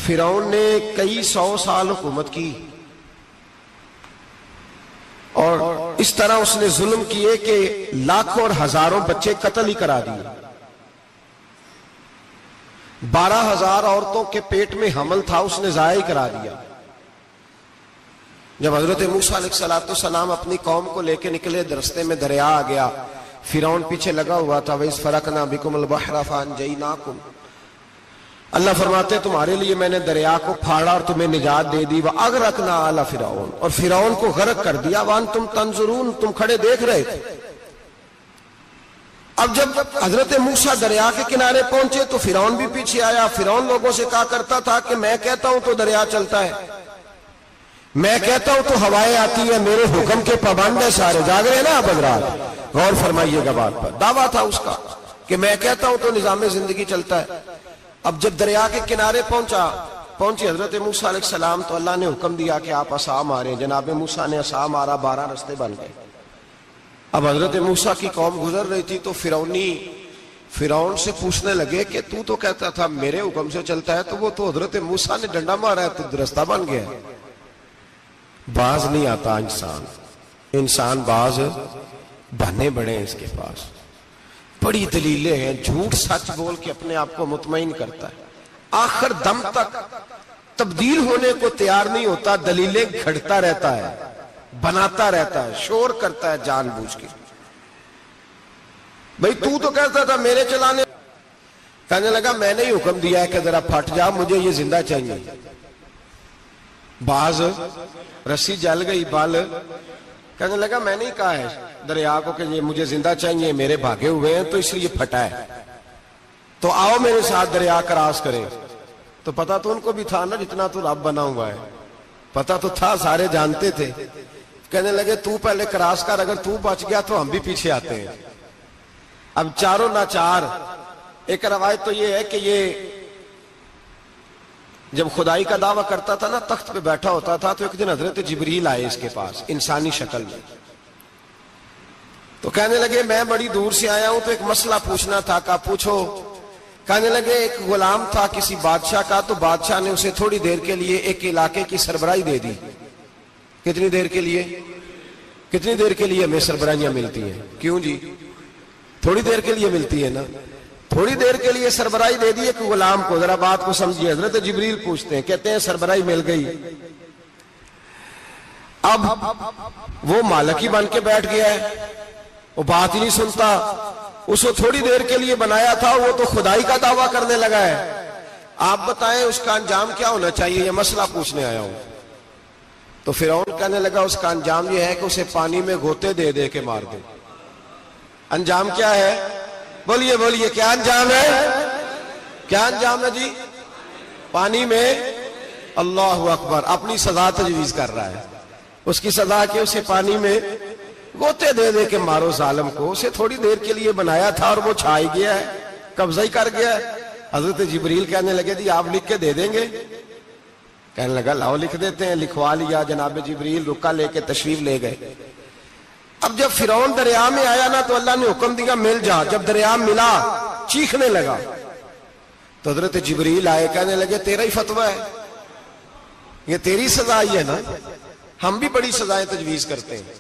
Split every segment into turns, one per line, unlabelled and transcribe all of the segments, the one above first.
فرعون نے کئی 100 سال حکومت کی اور اس طرح اس نے ظلم کیے کہ لاکھوں اور ہزاروں بچے قتل ہی کرا دیے. 12,000 عورتوں کے پیٹ میں حمل تھا، اس نے ضائع کرا دیا. جب حضرت موسیٰ علیہ السلام اپنی قوم کو لے کے نکلے، راستے میں دریا آ گیا، فرعون پیچھے لگا ہوا تھا. وَإِذْ فَرَقْنَا بِكُمُ الْبَحْرَ فَأَنْجَيْنَاكُمْ، اللہ فرماتے تمہارے لیے میں نے دریا کو پھاڑا اور تمہیں نجات دے دی. وَأَغْرَقْنَا آلَ فِرْعَوْنَ، اور فرعون کو غرق کر دیا. وَأَنْتُمْ تَنْظُرُونَ، تم کھڑے دیکھ رہے تھے. اب جب حضرت موسیٰ دریا کے کنارے پہنچے تو فرعون بھی پیچھے آیا. فرعون لوگوں سے کہا کرتا تھا کہ میں کہتا ہوں تو دریا چلتا ہے، میں کہتا ہوں تو ہوائیں آتی ہیں، میرے حکم کے پابند ہیں سارے. جاگ رہے نا آپ حضرات، غور فرمائیے گا بات پر. دعویٰ تھا اس کا کہ میں کہتا ہوں تو نظام زندگی چلتا ہے. اب جب دریا کے کنارے پہنچی حضرت موسیٰ علیہ السلام تو اللہ نے حکم دیا کہ آپ عصا ماریں. جناب موسیٰ نے عصا مارا، 12 رستے بن گئے. اب حضرت موسیٰ کی قوم گزر رہی تھی تو فرعون سے پوچھنے لگے کہ تو کہتا تھا میرے حکم سے چلتا ہے، تو وہ تو حضرت موسیٰ نے ڈنڈا مارا ہے تو رستہ بن گیا. باز نہیں آتا انسان باز بہانے بڑے ہیں اس کے پاس، بڑی دلیلیں ہیں. جھوٹ سچ بول کے اپنے آپ کو مطمئن کرتا ہے، آخر دم تک تبدیل ہونے کو تیار نہیں ہوتا. دلیلیں گھڑتا رہتا ہے، بناتا رہتا ہے، شور کرتا ہے جان بوجھ کے. بھئی تو کہتا تھا میرے چلانے، کہنے لگا میں نے ہی حکم دیا ہے کہ ذرا پھٹ جا، مجھے یہ زندہ چاہیے. باز رسی جل گئی، بال کہنے لگا میں نے ہی کہا ہے دریا کو کہ یہ مجھے زندہ چاہیے، میرے بھاگے ہوئے ہیں تو اس لیے پھٹا ہے، تو آؤ میرے ساتھ دریا کراس کریں. تو پتا تو ان کو بھی تھا نا جتنا تو رب بنا ہوا ہے، پتا تو تھا، سارے جانتے تھے. کہنے لگے تو پہلے کراس کر، اگر تو بچ گیا تو ہم بھی پیچھے آتے ہیں. اب چاروں ناچار. ایک روایت تو یہ ہے کہ یہ جب خدائی کا دعویٰ کرتا تھا نا، تخت پہ بیٹھا ہوتا تھا، تو ایک دن حضرت جبریل آئے اس کے پاس انسانی شکل میں. تو کہنے لگے میں بڑی دور سے آیا ہوں تو ایک مسئلہ پوچھنا تھا. کہا پوچھو. کہنے لگے ایک غلام تھا کسی بادشاہ کا، تو بادشاہ نے اسے تھوڑی دیر کے لیے ایک علاقے کی سربراہی دے دی. کتنی دیر کے لیے ہمیں سربراہیاں ملتی ہیں؟ کیوں جی؟ تھوڑی دیر کے لیے ملتی ہے نا. تھوڑی دیر کے لیے سربراہی دے دی ایک غلام کو. ذرا بات کو سمجھیے. حضرت جبریل پوچھتے ہیں، کہتے ہیں سربراہی مل گئی. اب وہ مالک ہی بن کے بیٹھ گیا ہے، وہ بات ہی نہیں سنتا. اس کو تھوڑی دیر کے لیے بنایا تھا، وہ تو خدائی کا دعویٰ کرنے لگا ہے. آپ بتائیں اس کا انجام کیا ہونا چاہیے؟ یہ مسئلہ پوچھنے آیا ہوں. تو فرعون کہنے لگا اس کا انجام یہ ہے کہ اسے پانی میں گوتے دے دے کے مار دے. انجام کیا ہے؟ بولیے کیا انجام ہے؟ کیا انجام ہے جی؟ پانی میں. اللہ اکبر. اپنی سزا تجویز کر رہا ہے. اس کی سزا کہ اسے پانی میں گوتے دے دے کے مارو ظالم کو. اسے تھوڑی دیر کے لیے بنایا تھا اور وہ چھائی گیا ہے، قبضہ ہی کر گیا ہے. حضرت جبریل کہنے لگے جی آپ لکھ کے دے دیں گے؟ کہنے لگا لاؤ لکھ دیتے ہیں. لکھوا لیا. جناب جبریل رکا لے کے تشریف لے گئے. اب جب فرعون دریا میں آیا نا تو اللہ نے حکم دیا مل جا. جب دریا ملا چیخنے لگا تو حضرت جبریل آئے، کہنے لگے تیرا ہی فتویٰ ہے، یہ تیری سزا ہی ہے نا. ہم بھی بڑی سزائیں تجویز کرتے ہیں.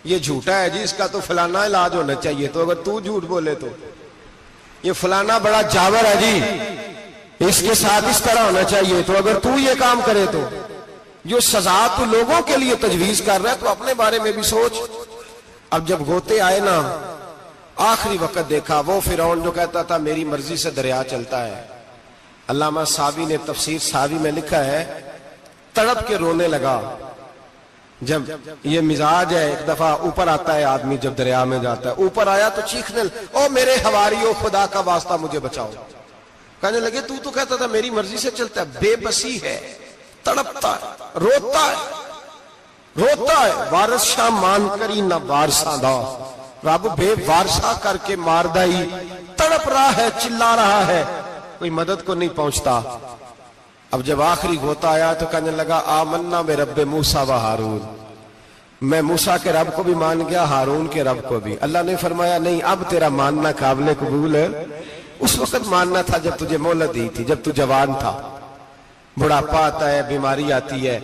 یہ جھوٹا ہے جی، اس کا تو فلانا علاج ہونا چاہیے. تو اگر تو جھوٹ بولے تو یہ فلانا بڑا جاور ہے جی، اس کے ساتھ اس طرح ہونا چاہیے. تو اگر تو یہ کام کرے تو جو سزا تو لوگوں کے لیے تجویز کر رہا ہے تو اپنے بارے میں بھی سوچ. اب جب گوتے آئے نا، آخری وقت دیکھا وہ فرعون جو کہتا تھا میری مرضی سے دریا چلتا ہے. علامہ ساوی نے تفسیر ساوی میں لکھا ہے تڑپ کے رونے لگا. جب یہ مزاج ہے، ایک دفعہ اوپر آتا ہے آدمی جب دریا میں جاتا ہے، اوپر آیا تو چیخنے او میرے حواریو خدا کا واسطہ مجھے بچاؤ. کہنے لگے تو کہتا تھا میری مرضی سے چلتا ہے. بے بسی ہے، تڑپتا ہے، روتا ہے. وارث شاہ مان کری نہ وارثاں دا، رب بے وارثہ کر کے مار دائی. تڑپ رہا ہے، چلا رہا ہے، کوئی مدد کو نہیں پہنچتا. اب جب آخری غوطہ آیا تو کہنے لگا آمنا برب موسیٰ و ہارون، میں موسیٰ کے رب کو بھی مان گیا، ہارون کے رب کو بھی. اللہ نے فرمایا نہیں، اب تیرا ماننا قابل قبول ہے. اس وقت ماننا تھا جب تجھے مہلت دی تھی، جب تو جوان تھا. بڑھاپا آتا ہے, بیماری آتی ہے,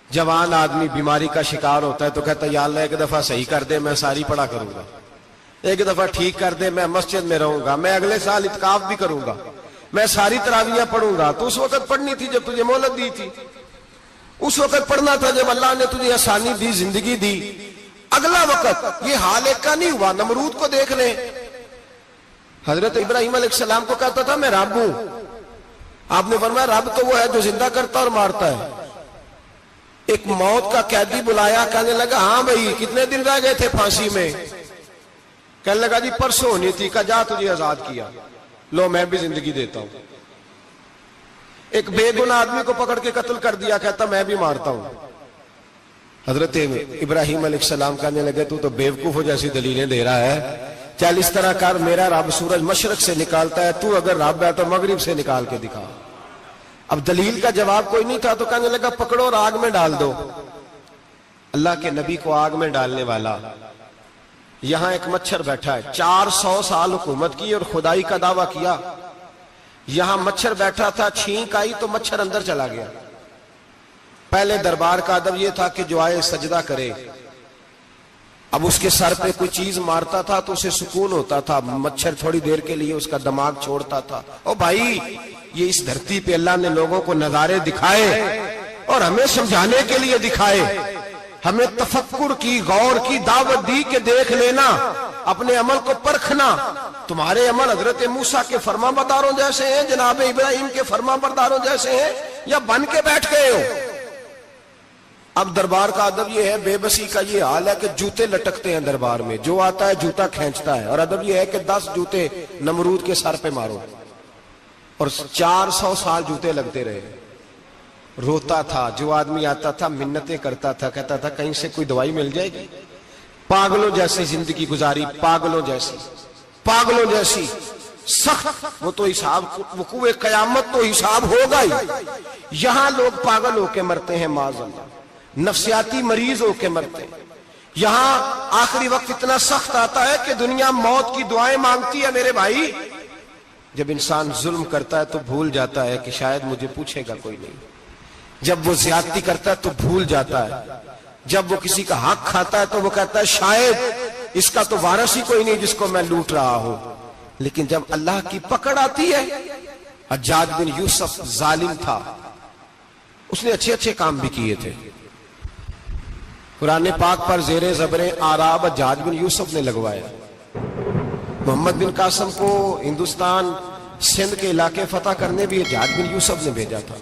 جوان آدمی بیماری کا شکار ہوتا ہے تو کہتا ہے یا اللہ ایک دفعہ صحیح کر دے, میں ساری پڑھا کروں گا, ایک دفعہ ٹھیک کر دے, میں مسجد میں رہوں گا, میں اگلے سال اعتکاف بھی کروں گا, میں ساری تراویحیں پڑھوں گا. تو اس وقت پڑھنی تھی جب تجھے مہلت دی تھی, اس وقت پڑھنا تھا جب اللہ نے تجھے آسانی دی, زندگی دی. اگلا وقت یہ حال ایک کا نہیں ہوا. نمرود کو دیکھ لیں, حضرت ابراہیم علیہ السلام کو کہتا تھا میں رب ہوں. آپ نے فرمایا رب تو وہ ہے جو زندہ کرتا اور مارتا ہے. ایک موت کا قیدی بلایا, کہنے لگا ہاں بھائی کتنے دن رہ گئے تھے پھانسی میں؟ کہنے لگا جی پرسوں ہونی تھی. کہا جا تجھے آزاد کیا, لو میں بھی زندگی دیتا ہوں. ایک بے گناہ آدمی کو پکڑ کے قتل کر دیا, کہتا میں بھی مارتا ہوں. حضرت ابراہیم علیہ السلام کہنے لگے تو بیوقوفوں جیسی دلیلیں دے رہا ہے, چل اس طرح کر, میرا رب سورج مشرق سے نکالتا ہے, تو اگر رب ہے تو مغرب سے نکال کے دکھا. اب دلیل کا جواب کوئی نہیں تھا تو کہنے لگا پکڑو اور آگ میں ڈال دو. اللہ کے نبی کو آگ میں ڈالنے والا. یہاں ایک مچھر بیٹھا ہے, 400 سال حکومت کی اور خدائی کا دعویٰ کیا. یہاں مچھر بیٹھا تھا, چھینک آئی تو مچھر اندر چلا گیا. پہلے دربار کا ادب یہ تھا کہ جو آئے سجدہ کرے. اب اس کے سر پہ کوئی چیز مارتا تھا تو اسے سکون ہوتا تھا, مچھر تھوڑی دیر کے لیے اس کا دماغ چھوڑتا تھا. او بھائی یہ اس دھرتی پہ اللہ نے لوگوں کو نظارے دکھائے اور ہمیں سمجھانے کے لیے دکھائے, ہمیں تفکر کی, غور کی دعوت دی کہ دیکھ لینا, اپنے عمل کو پرکھنا. تمہارے عمل حضرت موسیٰ کے فرما برداروں جیسے ہیں, جناب ابراہیم کے فرما برداروں جیسے ہیں, یا بن کے بیٹھ گئے ہو. اب دربار کا ادب یہ ہے, بے بسی کا یہ حال ہے کہ جوتے لٹکتے ہیں دربار میں, جو آتا ہے جوتا کھینچتا ہے. اور ادب یہ ہے کہ 10 جوتے نمرود کے سر پہ مارو, اور 400 سال جوتے لگتے رہے. روتا تھا, جو آدمی آتا تھا منتیں کرتا تھا, کہتا تھا کہیں سے کوئی دوائی مل جائے گی. پاگلوں جیسی زندگی گزاری, پاگلوں جیسی سخت. وہ تو حساب, وقوع قیامت تو حساب ہوگا ہی. یہاں لوگ پاگل ہو کے مرتے ہیں, معاذ اللہ, نفسیاتی مریض ہو کے مرتے ہیں. یہاں آخری وقت اتنا سخت آتا ہے کہ دنیا موت کی دعائیں مانگتی ہے. میرے بھائی جب انسان ظلم کرتا ہے تو بھول جاتا ہے کہ شاید مجھے پوچھے گا کوئی نہیں. جب وہ زیادتی کرتا ہے تو بھول جاتا ہے. جب وہ کسی کا حق کھاتا ہے تو وہ کہتا ہے شاید اس کا تو وارث ہی کوئی نہیں جس کو میں لوٹ رہا ہوں. لیکن جب اللہ کی پکڑ آتی ہے, حجاج بن یوسف ظالم تھا, اس نے اچھے کام بھی کیے تھے. قرآن پاک پر زیر زبر آراب حجاج بن یوسف نے لگوایا. محمد بن قاسم کو ہندوستان سندھ کے علاقے فتح کرنے بھی حجاج بن یوسف نے بھیجا تھا.